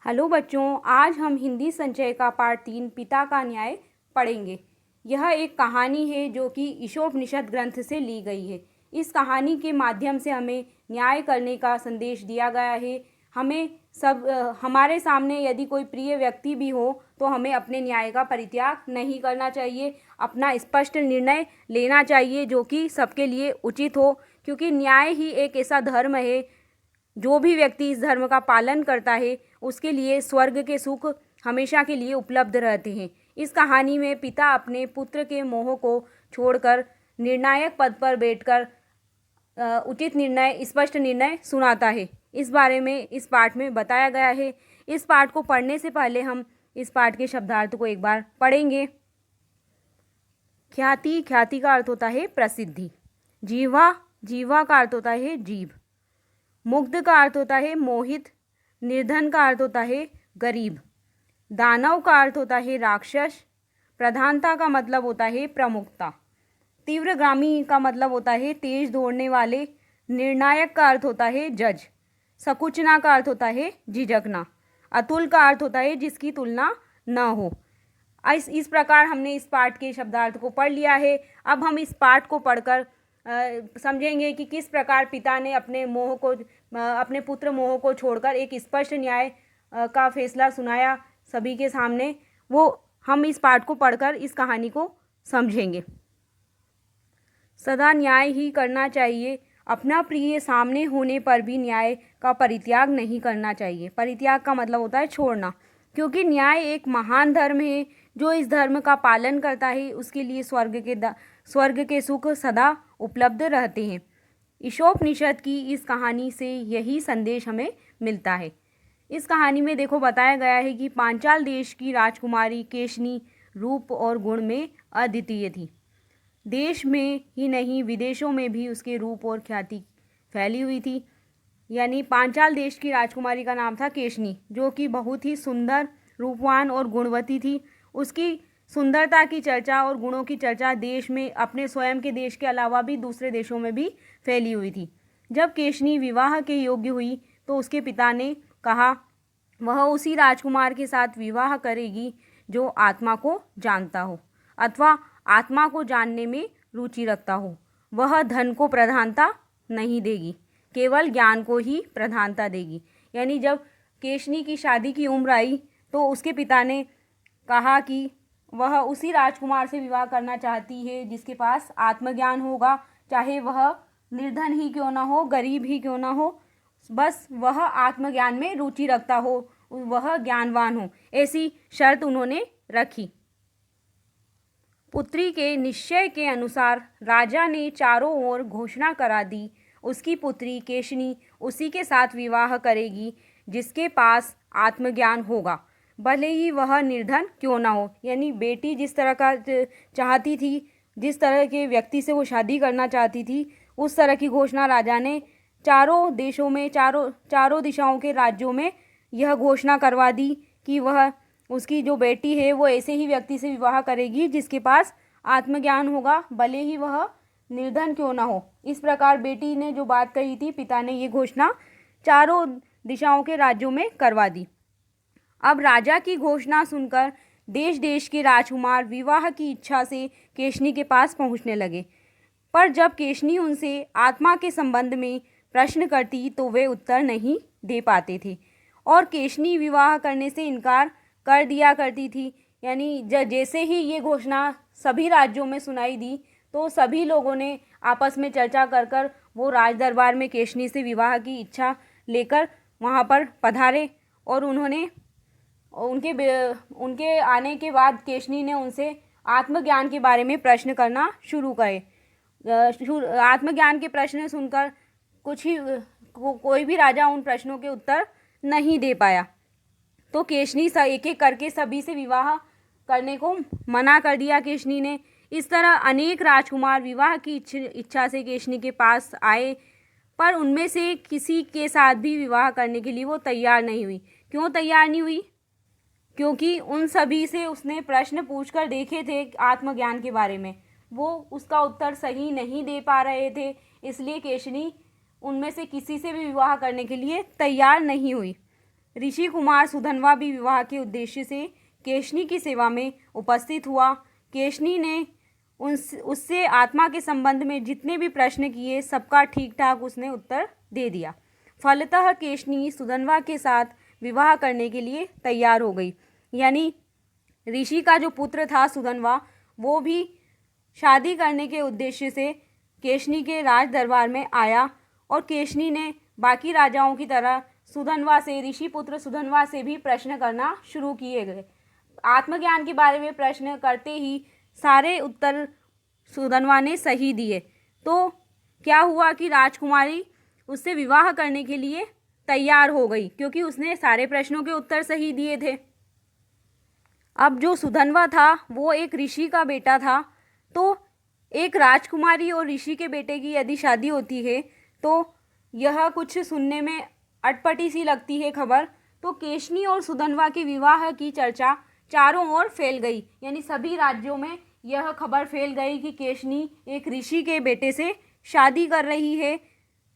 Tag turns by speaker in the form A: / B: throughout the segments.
A: Hello बच्चों, आज हम हिंदी संचय का पाठ 3 पिता का न्याय पढ़ेंगे। यह एक कहानी है जो कि ईशोपनिषद ग्रंथ से ली गई है। इस कहानी के माध्यम से हमें न्याय करने का संदेश दिया गया है। हमारे सामने यदि कोई प्रिय व्यक्ति भी हो तो हमें अपने न्याय का परित्याग नहीं करना चाहिए। अपना स्पष्ट निर्णय लेना चाहिए जो कि सबके लिए उचित हो, क्योंकि न्याय ही एक ऐसा धर्म है। जो भी व्यक्ति इस धर्म का पालन करता है उसके लिए स्वर्ग के सुख हमेशा के लिए उपलब्ध रहते हैं। इस कहानी में पिता अपने पुत्र के मोह को छोड़कर निर्णायक पद पर बैठकर उचित निर्णय, स्पष्ट निर्णय सुनाता है। इस बारे में इस पाठ में बताया गया है। इस पाठ को पढ़ने से पहले हम इस पाठ के शब्दार्थ को एक बार पढ़ेंगे। ख्याति, ख्याति का अर्थ होता है प्रसिद्धि। जीवा, जीवा का अर्थ होता है जीभ। मुग्ध का अर्थ होता है मोहित। निर्धन का अर्थ होता है गरीब। दानव का अर्थ होता है राक्षस। प्रधानता का मतलब होता है प्रमुखता। तीव्रगामी का मतलब होता है तेज दौड़ने वाले। निर्णायक का अर्थ होता है जज। सकुचना का अर्थ होता है झिझकना। अतुल का अर्थ होता है जिसकी तुलना न हो। इस प्रकार हमने इस पाठ के शब्दार्थ को पढ़ लिया है। अब हम इस पाठ को पढ़कर समझेंगे कि किस प्रकार पिता ने अपने पुत्र मोह को छोड़कर एक स्पष्ट न्याय का फैसला सुनाया सभी के सामने। वो हम इस पाठ को पढ़कर इस कहानी को समझेंगे। सदा न्याय ही करना चाहिए। अपना प्रिय सामने होने पर भी न्याय का परित्याग नहीं करना चाहिए। परित्याग का मतलब होता है छोड़ना, क्योंकि न्याय एक महान धर्म है। जो इस धर्म का पालन करता है उसके लिए स्वर्ग के सुख सदा उपलब्ध रहते हैं। ईशोपनिषद की इस कहानी से यही संदेश हमें मिलता है। इस कहानी में देखो बताया गया है कि पांचाल देश की राजकुमारी केशनी रूप और गुण में अद्वितीय थी। देश में ही नहीं विदेशों में भी उसके रूप और ख्याति फैली हुई थी। यानी पांचाल देश की राजकुमारी का नाम था केशनी, जो कि बहुत ही सुंदर, रूपवान और गुणवती थी। उसकी सुंदरता की चर्चा और गुणों की चर्चा देश में, अपने स्वयं के देश के अलावा भी दूसरे देशों में भी फैली हुई थी। जब केशनी विवाह के योग्य हुई तो उसके पिता ने कहा वह उसी राजकुमार के साथ विवाह करेगी जो आत्मा को जानता हो अथवा आत्मा को जानने में रुचि रखता हो। वह धन को प्रधानता नहीं देगी, केवल ज्ञान को ही प्रधानता देगी। यानी जब केशनी की शादी की उम्र आई तो उसके पिता ने कहा कि वह उसी राजकुमार से विवाह करना चाहती है जिसके पास आत्मज्ञान होगा, चाहे वह निर्धन ही क्यों ना हो, गरीब ही क्यों ना हो, बस वह आत्मज्ञान में रुचि रखता हो, वह ज्ञानवान हो। ऐसी शर्त उन्होंने रखी। पुत्री के निश्चय के अनुसार राजा ने चारों ओर घोषणा करा दी। उसकी पुत्री केशनी उसी के साथ विवाह करेगी जिसके पास आत्मज्ञान होगा, भले ही वह निर्धन क्यों ना हो। यानी बेटी जिस तरह का चाहती थी, जिस तरह के व्यक्ति से वो शादी करना चाहती थी, उस तरह की घोषणा राजा ने चारों देशों में, चारों दिशाओं के राज्यों में यह घोषणा करवा दी कि वह, उसकी जो बेटी है वो ऐसे ही व्यक्ति से विवाह करेगी जिसके पास आत्मज्ञान होगा, भले ही वह निर्धन क्यों ना हो। इस प्रकार बेटी ने जो बात कही थी, पिता ने ये घोषणा चारों दिशाओं के राज्यों में करवा दी। अब राजा की घोषणा सुनकर देश देश के राजकुमार विवाह की इच्छा से केशनी के पास पहुंचने लगे। पर जब केशनी उनसे आत्मा के संबंध में प्रश्न करती तो वे उत्तर नहीं दे पाते थे और केशनी विवाह करने से इनकार कर दिया करती थी। यानी जैसे ही ये घोषणा सभी राज्यों में सुनाई दी तो सभी लोगों ने आपस में चर्चा कर कर वो राज दरबार में केशनी से विवाह की इच्छा लेकर वहाँ पर पधारे और उनके आने के बाद केशनी ने उनसे आत्मज्ञान के बारे में प्रश्न करना शुरू करे। आत्मज्ञान के प्रश्न सुनकर कोई भी राजा उन प्रश्नों के उत्तर नहीं दे पाया, तो केशनी एक एक करके सभी से विवाह करने को मना कर दिया केशनी ने। इस तरह अनेक राजकुमार विवाह की इच्छा से केशनी के पास आए, पर उनमें से किसी के साथ भी विवाह करने के लिए वो तैयार नहीं हुई। क्यों तैयार नहीं हुई? क्योंकि उन सभी से उसने प्रश्न पूछकर देखे थे आत्मज्ञान के बारे में, वो उसका उत्तर सही नहीं दे पा रहे थे, इसलिए केशनी उनमें से किसी से भी विवाह करने के लिए तैयार नहीं हुई। ऋषि कुमार सुधन्वा भी विवाह के उद्देश्य से केशनी की सेवा में उपस्थित हुआ। केशनी ने उससे आत्मा के संबंध में जितने भी प्रश्न किए सबका ठीक ठाक उसने उत्तर दे दिया। फलतः केशनी सुधन्वा के साथ विवाह करने के लिए तैयार हो गई। यानी ऋषि का जो पुत्र था सुधन्वा, वो भी शादी करने के उद्देश्य से केशनी के राज दरबार में आया और केशनी ने बाकी राजाओं की तरह सुधन्वा से, ऋषि पुत्र सुधन्वा से भी प्रश्न करना शुरू किए गए। आत्मज्ञान के बारे में प्रश्न करते ही सारे उत्तर सुधन्वा ने सही दिए। तो क्या हुआ कि राजकुमारी उससे विवाह करने के लिए तैयार हो गई, क्योंकि उसने सारे प्रश्नों के उत्तर सही दिए थे। अब जो सुधन्वा था वो एक ऋषि का बेटा था, तो एक राजकुमारी और ऋषि के बेटे की यदि शादी होती है तो यह कुछ सुनने में अटपटी सी लगती है खबर। तो केशनी और सुधन्वा के विवाह की चर्चा चारों ओर फैल गई। यानी सभी राज्यों में यह खबर फैल गई कि केशनी एक ऋषि के बेटे से शादी कर रही है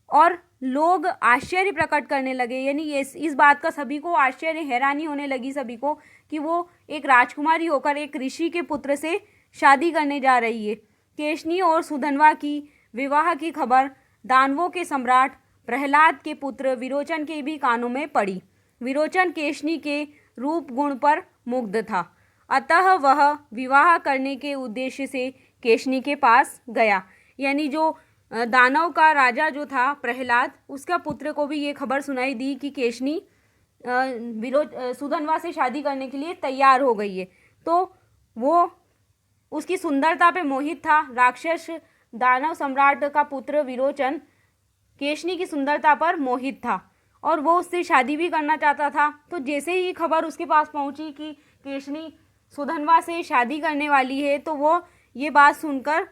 A: और लोग आश्चर्य प्रकट करने लगे। यानी इस बात का सभी को आश्चर्य, हैरानी होने लगी सभी को कि वो एक राजकुमारी होकर एक ऋषि के पुत्र से शादी करने जा रही है। केशनी और सुधन्वा की विवाह की खबर दानवों के सम्राट प्रहलाद के पुत्र विरोचन के भी कानों में पड़ी। विरोचन केशनी के रूप गुण पर मुग्ध था, अतः वह विवाह करने के उद्देश्य से केशनी के पास गया। यानी जो दानव का राजा जो था प्रहलाद, उसका पुत्र को भी ये खबर सुनाई दी कि केशनी सुधन्वा से शादी करने के लिए तैयार हो गई है। तो वो उसकी सुंदरता पे मोहित था। राक्षस दानव सम्राट का पुत्र विरोचन केशनी की सुंदरता पर मोहित था और वो उससे शादी भी करना चाहता था। तो जैसे ही खबर उसके पास पहुंची कि केशनी सुधन्वा से शादी करने वाली है, तो वो ये बात सुनकर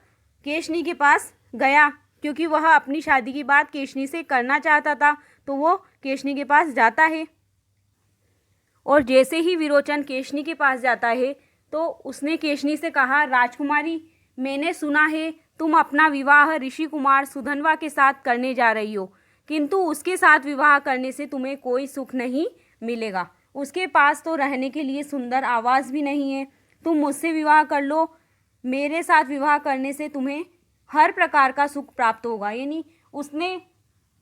A: केशनी के पास गया, क्योंकि वह अपनी शादी की बात केशनी से करना चाहता था। तो वो केशनी के पास जाता है और जैसे ही विरोचन केशनी के पास जाता है तो उसने केशनी से कहा, राजकुमारी, मैंने सुना है तुम अपना विवाह ऋषि कुमार सुधन्वा के साथ करने जा रही हो, किंतु उसके साथ विवाह करने से तुम्हें कोई सुख नहीं मिलेगा। उसके पास तो रहने के लिए सुंदर आवास भी नहीं है। तुम मुझसे विवाह कर लो, मेरे साथ विवाह करने से तुम्हें हर प्रकार का सुख प्राप्त होगा। यानी उसने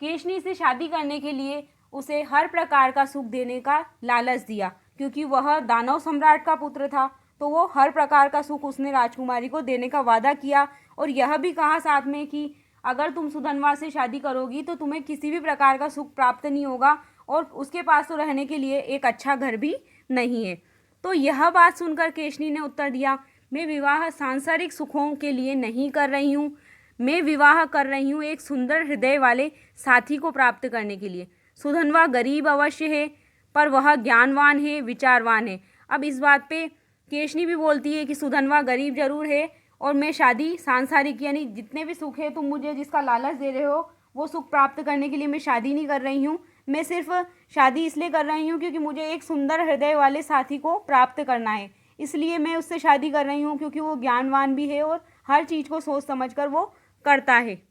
A: केशनी से शादी करने के लिए उसे हर प्रकार का सुख देने का लालच दिया, क्योंकि वह दानव सम्राट का पुत्र था। तो वो हर प्रकार का सुख उसने राजकुमारी को देने का वादा किया और यह भी कहा साथ में कि अगर तुम सुधन्वा से शादी करोगी तो तुम्हें किसी भी प्रकार का सुख प्राप्त नहीं होगा और उसके पास तो रहने के लिए एक अच्छा घर भी नहीं है। तो यह बात सुनकर केशनी ने उत्तर दिया, मैं विवाह सांसारिक सुखों के लिए नहीं कर रही हूँ, मैं विवाह कर रही हूँ एक सुंदर हृदय वाले साथी को प्राप्त करने के लिए। सुधन्वा गरीब अवश्य है, पर वह ज्ञानवान है, विचारवान है। अब इस बात पे केशनी भी बोलती है कि सुधन्वा गरीब जरूर है और मैं शादी सांसारिक, यानी जितने भी सुख है तुम मुझे जिसका लालच दे रहे हो वो सुख प्राप्त करने के लिए मैं शादी नहीं कर रही हूँ। मैं सिर्फ शादी इसलिए कर रही हूँ क्योंकि मुझे एक सुंदर हृदय वाले साथी को प्राप्त करना है, इसलिए मैं उससे शादी कर रही हूँ, क्योंकि वो ज्ञानवान भी है और हर चीज़ को सोच समझकर वो करता है।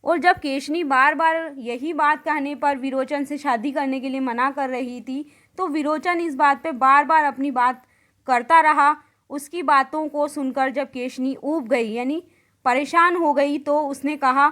A: और जब केशनी बार बार यही बात कहने पर विरोचन से शादी करने के लिए मना कर रही थी, तो विरोचन इस बात पे बार बार अपनी बात करता रहा। उसकी बातों को सुनकर जब केशनी ऊब गई, यानी परेशान हो गई, तो उसने कहा,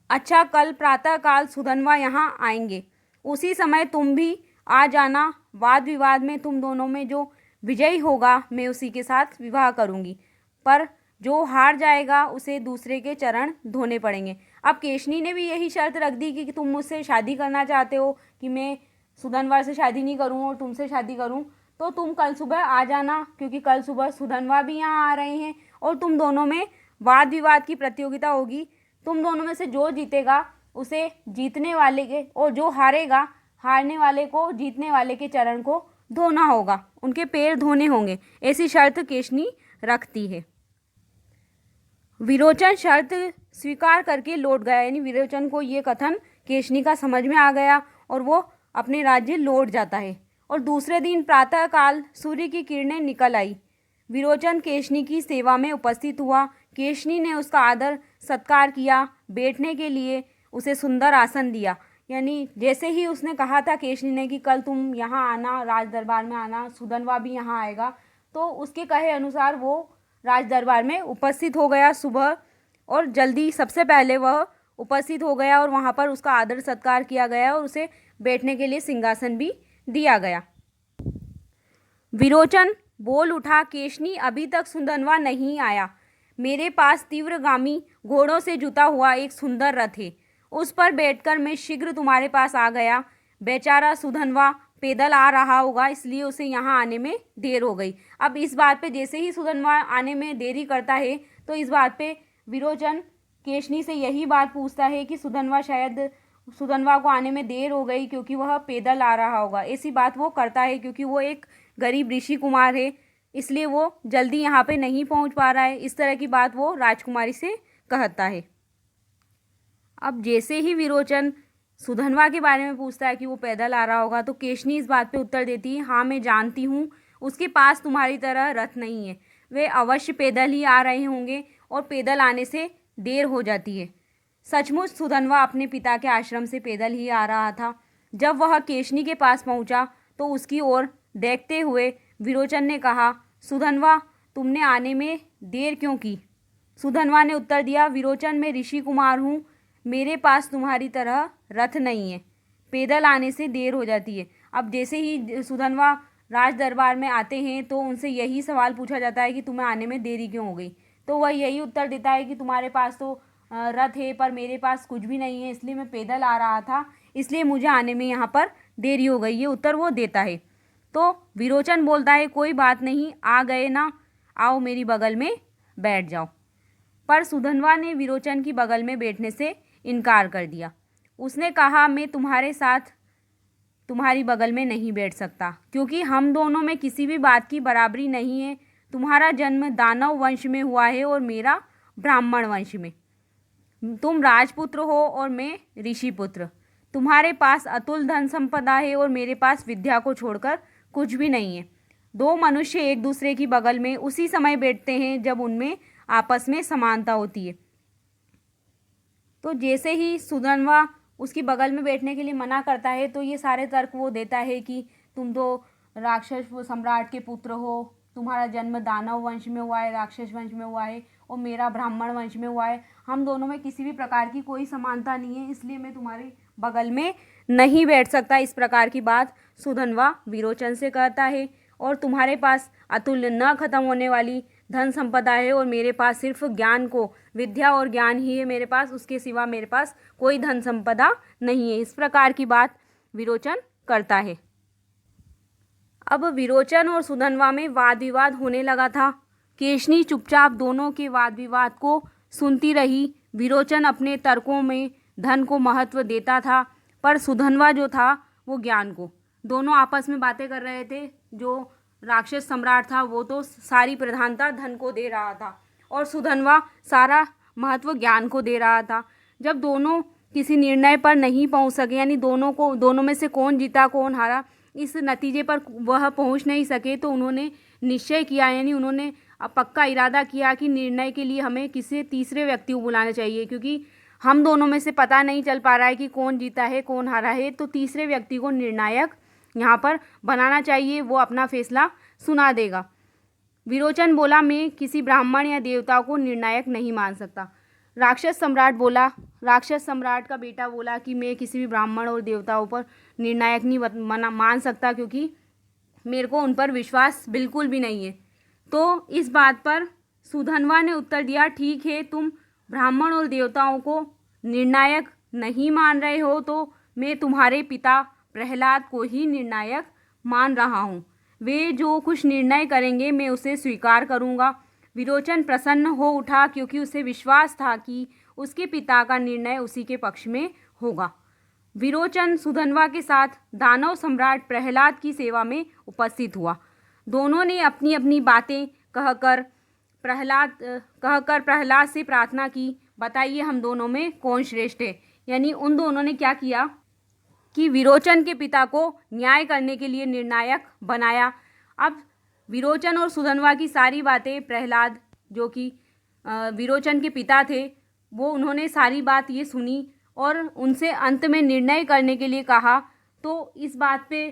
A: अच्छा, कल प्रातःकाल सुधन्वा यहाँ आएंगे, उसी समय तुम भी आ जाना। वाद विवाद में तुम दोनों में जो विजयी होगा मैं उसी के साथ विवाह करूँगी, पर जो हार जाएगा उसे दूसरे के चरण धोने पड़ेंगे। अब केशनी ने भी यही शर्त रख दी कि तुम मुझसे शादी करना चाहते हो कि मैं सुधन्वा से शादी नहीं करूँ और तुमसे शादी करूँ, तो तुम कल सुबह आ जाना, क्योंकि कल सुबह सुधन्वा भी यहाँ आ रहे हैं और तुम दोनों में वाद विवाद की प्रतियोगिता होगी। तुम दोनों में से जो जीतेगा उसे जीतने वाले के, और जो हारेगा हारने वाले को जीतने वाले के चरण को धोना होगा, उनके पैर धोने होंगे। ऐसी शर्त केशनी रखती है। विरोचन शर्त स्वीकार करके लौट गया, यानी विरोचन को ये कथन केशनी का समझ में आ गया और वो अपने राज्य लौट जाता है। और दूसरे दिन प्रातःकाल सूर्य की किरणें निकल आई। विरोचन केशनी की सेवा में उपस्थित हुआ। केशनी ने उसका आदर सत्कार किया, बैठने के लिए उसे सुंदर आसन दिया। यानी जैसे ही उसने कहा था केशनी ने कि कल तुम यहाँ आना, राज दरबार में आना, सुधनवा भी यहाँ आएगा, तो उसके कहे अनुसार वो राज दरबार में उपस्थित हो गया सुबह, और जल्दी सबसे पहले वह उपस्थित हो गया और वहाँ पर उसका आदर सत्कार किया गया और उसे बैठने के लिए सिंहासन भी दिया गया। विरोचन बोल उठा, केशनी अभी तक सुधनवा नहीं आया। मेरे पास तीव्रगामी घोड़ों से जुता हुआ एक सुंदर रथ है, उस पर बैठकर मैं शीघ्र तुम्हारे पास आ गया। बेचारा सुधनवा पैदल आ रहा होगा, इसलिए उसे यहाँ आने में देर हो गई। अब इस बात पे जैसे ही सुधनवा आने में देरी करता है तो इस बात पे विरोचन केशनी से यही बात पूछता है कि सुधनवा को आने में देर हो गई क्योंकि वह पैदल आ रहा होगा। ऐसी बात वो करता है क्योंकि वो एक गरीब ऋषि कुमार है, इसलिए वो जल्दी यहाँ पे नहीं पहुँच पा रहा है। इस तरह की बात वो राजकुमारी से कहता है। अब जैसे ही विरोचन सुधनवा के बारे में पूछता है कि वो पैदल आ रहा होगा, तो केशनी इस बात पे उत्तर देती है, हाँ मैं जानती हूँ, उसके पास तुम्हारी तरह रथ नहीं है, वे अवश्य पैदल ही आ रहे होंगे और पैदल आने से देर हो जाती है। सचमुच सुधनवा अपने पिता के आश्रम से पैदल ही आ रहा था। जब वह केशनी के पास पहुंचा तो उसकी ओर देखते हुए विरोचन ने कहा, सुधनवा तुमने आने में देर क्यों की? सुधनवा ने उत्तर दिया, विरोचन मैं ऋषि कुमार हूँ, मेरे पास तुम्हारी तरह रथ नहीं है, पैदल आने से देर हो जाती है। अब जैसे ही सुधनवा राज दरबार में आते हैं तो उनसे यही सवाल पूछा जाता है कि तुम्हें आने में देरी क्यों हो गई, तो वह यही उत्तर देता है कि तुम्हारे पास तो रथ है पर मेरे पास कुछ भी नहीं है, इसलिए मैं पैदल आ रहा था, इसलिए मुझे आने में यहाँ पर देरी हो गई, ये उत्तर वो देता है। तो विरोचन बोलता है, कोई बात नहीं, आ गए ना, आओ मेरी बगल में बैठ जाओ। पर सुधनवा ने विरोचन की बगल में बैठने से इनकार कर दिया। उसने कहा, मैं तुम्हारे साथ तुम्हारी बगल में नहीं बैठ सकता क्योंकि हम दोनों में किसी भी बात की बराबरी नहीं है। तुम्हारा जन्म दानव वंश में हुआ है और मेरा ब्राह्मण वंश में। तुम राजपुत्र हो और मैं ऋषि पुत्र। तुम्हारे पास अतुल धन संपदा है और मेरे पास विद्या को छोड़कर कुछ भी नहीं है। दो मनुष्य एक दूसरे की बगल में उसी समय बैठते हैं जब उनमें आपस में समानता होती है। तो जैसे ही सुधनवा उसकी बगल में बैठने के लिए मना करता है तो ये सारे तर्क वो देता है कि तुम तो राक्षस सम्राट के पुत्र हो, तुम्हारा जन्म दानव वंश में हुआ है, राक्षस वंश में हुआ है, और मेरा ब्राह्मण वंश में हुआ है, हम दोनों में किसी भी प्रकार की कोई समानता नहीं है, इसलिए मैं तुम्हारे बगल में नहीं बैठ सकता। इस प्रकार की बात सुधनवा विरोचन से कहता है। और तुम्हारे पास अतुल्य न खत्म होने वाली धन संपदा है और मेरे पास सिर्फ ज्ञान को, विद्या और ज्ञान ही है मेरे पास, उसके सिवा मेरे पास कोई धन संपदा नहीं है। इस प्रकार की बात विरोचन करता है। अब विरोचन और सुधनवा में वाद विवाद होने लगा था। केशनी चुपचाप दोनों के वाद विवाद को सुनती रही। विरोचन अपने तर्कों में धन को महत्व देता था, पर सुधनवा जो था वो ज्ञान को। दोनों आपस में बातें कर रहे थे। जो राक्षस सम्राट था वो तो सारी प्रधानता धन को दे रहा था और सुधनवा सारा महत्व ज्ञान को दे रहा था। जब दोनों किसी निर्णय पर नहीं पहुंच सके, यानी दोनों में से कौन जीता कौन हारा, इस नतीजे पर वह पहुंच नहीं सके, तो उन्होंने निश्चय किया, यानी उन्होंने पक्का इरादा किया कि निर्णय के लिए हमें किसी तीसरे व्यक्ति को बुलाना चाहिए, क्योंकि हम दोनों में से पता नहीं चल पा रहा है कि कौन जीता है कौन हारा है, तो तीसरे व्यक्ति को निर्णायक यहाँ पर बनाना चाहिए, वो अपना फैसला सुना देगा। विरोचन बोला, मैं किसी ब्राह्मण या देवता को निर्णायक नहीं मान सकता। राक्षस सम्राट का बेटा बोला कि मैं किसी भी ब्राह्मण और देवताओं पर निर्णायक नहीं मान सकता, क्योंकि मेरे को उन पर विश्वास बिल्कुल भी नहीं है। तो इस बात पर सुधनवा ने उत्तर दिया, ठीक है, तुम ब्राह्मण और देवताओं को निर्णायक नहीं मान रहे हो, तो मैं तुम्हारे पिता प्रहलाद को ही निर्णायक मान रहा हूँ। वे जो कुछ निर्णय करेंगे मैं उसे स्वीकार करूँगा। विरोचन प्रसन्न हो उठा क्योंकि उसे विश्वास था कि उसके पिता का निर्णय उसी के पक्ष में होगा। विरोचन सुधनवा के साथ दानव सम्राट प्रहलाद की सेवा में उपस्थित हुआ। दोनों ने अपनी अपनी बातें कहकर प्रहलाद से प्रार्थना की, बताइए हम दोनों में कौन श्रेष्ठ है। यानी उन दोनों ने क्या किया कि विरोचन के पिता को न्याय करने के लिए निर्णायक बनाया। अब विरोचन और सुधनवा की सारी बातें प्रहलाद, जो कि विरोचन के पिता थे, वो उन्होंने सारी बात ये सुनी और उनसे अंत में निर्णय करने के लिए कहा। तो इस बात पे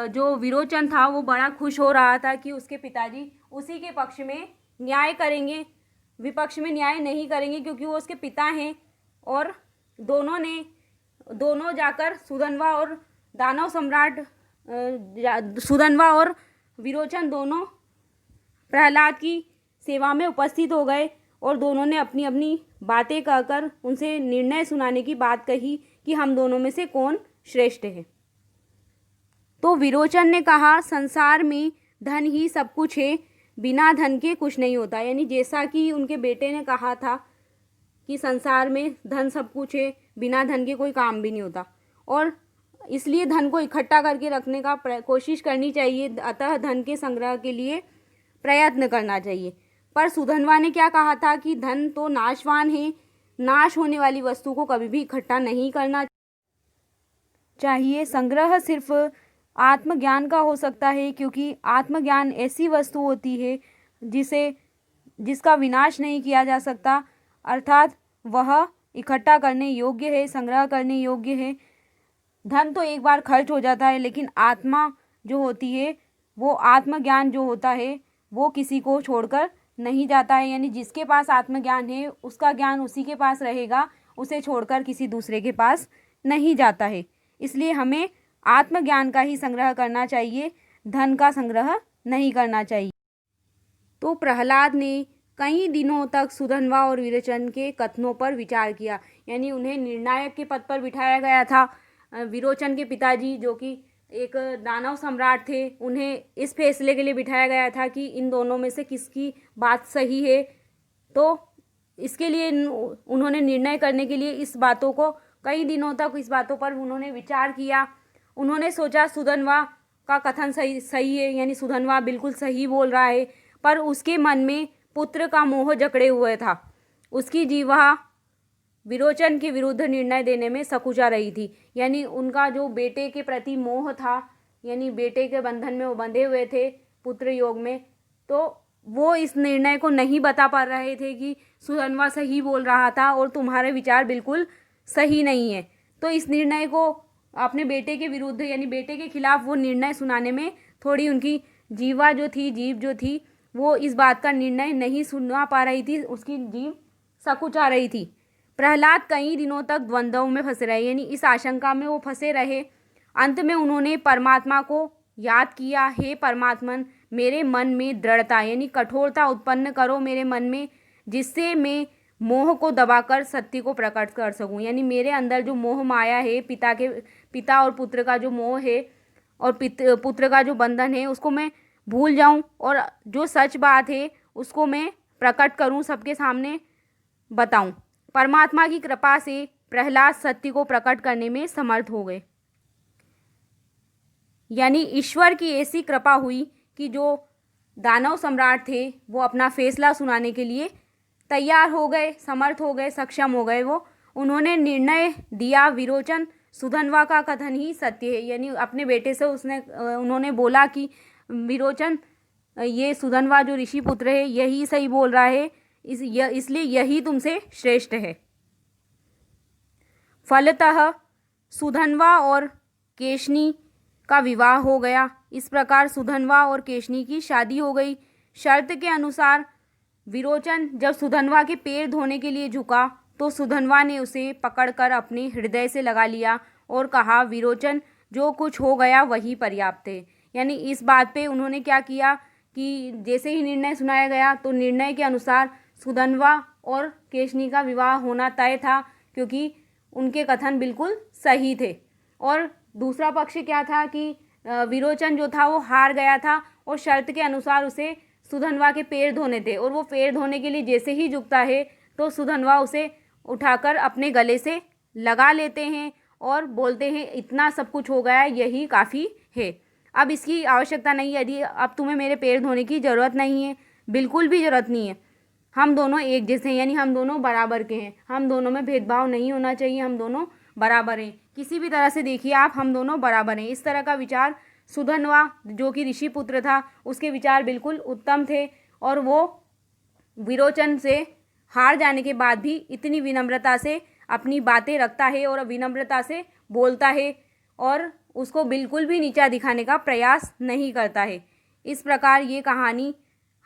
A: जो विरोचन था वो बड़ा खुश हो रहा था कि उसके पिताजी उसी के पक्ष में न्याय करेंगे, विपक्ष में न्याय नहीं करेंगे, क्योंकि वो उसके पिता हैं। और दोनों जाकर सुधन्वा और दानव सम्राट सुधन्वा और विरोचन दोनों प्रहलाद की सेवा में उपस्थित हो गए और दोनों ने अपनी अपनी बातें कहकर उनसे निर्णय सुनाने की बात कही कि हम दोनों में से कौन श्रेष्ठ है। तो विरोचन ने कहा, संसार में धन ही सब कुछ है, बिना धन के कुछ नहीं होता। यानी जैसा कि उनके बेटे ने कहा था कि संसार में धन सब कुछ है, बिना धन के कोई काम भी नहीं होता, और इसलिए धन को इकट्ठा करके रखने का कोशिश करनी चाहिए, अतः धन के संग्रह के लिए प्रयत्न करना चाहिए। पर सुधन्वा ने क्या कहा था कि धन तो नाशवान है, नाश होने वाली वस्तु को कभी भी इकट्ठा नहीं करना चाहिए। संग्रह सिर्फ आत्मज्ञान का हो सकता है, क्योंकि आत्मज्ञान ऐसी वस्तु होती है जिसका विनाश नहीं किया जा सकता, अर्थात वह इकट्ठा करने योग्य है, संग्रह करने योग्य है। धन तो एक बार खर्च हो जाता है, लेकिन आत्मा जो होती है, वो आत्मज्ञान जो होता है वो किसी को छोड़कर नहीं जाता है। यानी जिसके पास आत्मज्ञान है उसका ज्ञान उसी के पास रहेगा, उसे छोड़कर किसी दूसरे के पास नहीं जाता है। इसलिए हमें आत्मज्ञान का ही संग्रह करना चाहिए, धन का संग्रह नहीं करना चाहिए। तो प्रहलाद ने कई दिनों तक सुधन्वा और विरोचन के कथनों पर विचार किया। यानी उन्हें निर्णायक के पद पर बिठाया गया था। विरोचन के पिताजी जो कि एक दानव सम्राट थे, उन्हें इस फैसले के लिए बिठाया गया था कि इन दोनों में से किसकी बात सही है। तो इसके लिए उन्होंने निर्णय करने के लिए इस बातों को कई दिनों तक इस बातों पर उन्होंने विचार किया। उन्होंने सोचा सुधन्वा का कथन सही है, यानी सुधन्वा बिल्कुल सही बोल रहा है, पर उसके मन में पुत्र का मोह जकड़े हुए था। उसकी जीवा विरोचन के विरुद्ध निर्णय देने में सकुचा रही थी। यानी उनका जो बेटे के प्रति मोह था, यानी बेटे के बंधन में वो बंधे हुए थे पुत्र योग में, तो वो इस निर्णय को नहीं बता पा रहे थे कि सुधन्वा सही बोल रहा था और तुम्हारे विचार बिल्कुल सही नहीं है। तो इस निर्णय को अपने बेटे के विरुद्ध, यानी बेटे के खिलाफ वो निर्णय सुनाने में थोड़ी उनकी जीव जो थी वो इस बात का निर्णय नहीं सुना पा रही थी, उसकी जीव सकुचा रही थी। प्रहलाद कई दिनों तक द्वंद्वों में फंसे रहे, यानी इस आशंका में वो फंसे रहे। अंत में उन्होंने परमात्मा को याद किया, हे परमात्मन, मेरे मन में दृढ़ता यानी कठोरता उत्पन्न करो मेरे मन में, जिससे मैं मोह को दबाकर सत्य को प्रकट कर सकूं। यानी मेरे अंदर जो मोह माया है, पिता और पुत्र का जो मोह है और पुत्र का जो बंधन है, उसको मैं भूल जाऊं और जो सच बात है उसको मैं प्रकट करूं, सबके सामने बताऊं। परमात्मा की कृपा से प्रहलाद सत्य को प्रकट करने में समर्थ हो गए। यानी ईश्वर की ऐसी कृपा हुई कि जो दानव सम्राट थे वो अपना फैसला सुनाने के लिए तैयार हो गए, समर्थ हो गए, सक्षम हो गए। उन्होंने निर्णय दिया, विरोचन सुधन्वा का कथन ही सत्य है। यानी अपने बेटे से उन्होंने बोला कि विरोचन, ये सुधन्वा जो ऋषि पुत्र है यही सही बोल रहा है, इसलिए यही तुमसे श्रेष्ठ है। फलतः सुधन्वा और केशनी का विवाह हो गया। इस प्रकार सुधन्वा और केशनी की शादी हो गई। शर्त के अनुसार विरोचन जब सुधन्वा के पैर धोने के लिए झुका तो सुधन्वा ने उसे पकड़कर अपने हृदय से लगा लिया और कहा, विरोचन, जो कुछ हो गया वही पर्याप्त है। यानी इस बात पे उन्होंने क्या किया कि जैसे ही निर्णय सुनाया गया तो निर्णय के अनुसार सुधन्वा और केशनी का विवाह होना तय था, क्योंकि उनके कथन बिल्कुल सही थे। और दूसरा पक्ष क्या था कि विरोचन जो था वो हार गया था और शर्त के अनुसार उसे सुधन्वा के पैर धोने थे, और वो पैर धोने के लिए जैसे ही झुकता है तो सुधन्वा उसे उठाकर अपने गले से लगा लेते हैं और बोलते हैं, इतना सब कुछ हो गया, यही काफ़ी है, अब इसकी आवश्यकता नहीं है, यदि अब तुम्हें मेरे पैर धोने की ज़रूरत नहीं है, बिल्कुल भी ज़रूरत नहीं है। हम दोनों एक जैसे हैं, यानी हम दोनों बराबर के हैं, हम दोनों में भेदभाव नहीं होना चाहिए, हम दोनों बराबर हैं, किसी भी तरह से देखिए आप, हम दोनों बराबर हैं। इस तरह का विचार सुधन्वा जो कि ऋषि पुत्र था उसके विचार बिल्कुल उत्तम थे, और वो विरोचन से हार जाने के बाद भी इतनी विनम्रता से अपनी बातें रखता है और विनम्रता से बोलता है और उसको बिल्कुल भी नीचा दिखाने का प्रयास नहीं करता है। इस प्रकार ये कहानी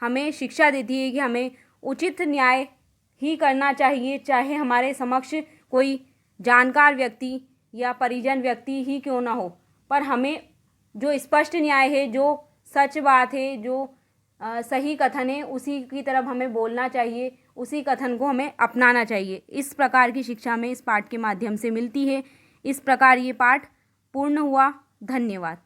A: हमें शिक्षा देती है कि हमें उचित न्याय ही करना चाहिए, चाहे हमारे समक्ष कोई जानकार व्यक्ति या परिजन व्यक्ति ही क्यों ना हो। पर हमें जो स्पष्ट न्याय है, जो सच बात है, जो सही कथन है, उसी की तरफ हमें बोलना चाहिए, उसी कथन को हमें अपनाना चाहिए। इस प्रकार की शिक्षा हमें इस पाठ के माध्यम से मिलती है। इस प्रकार ये पाठ पूर्ण हुआ। धन्यवाद।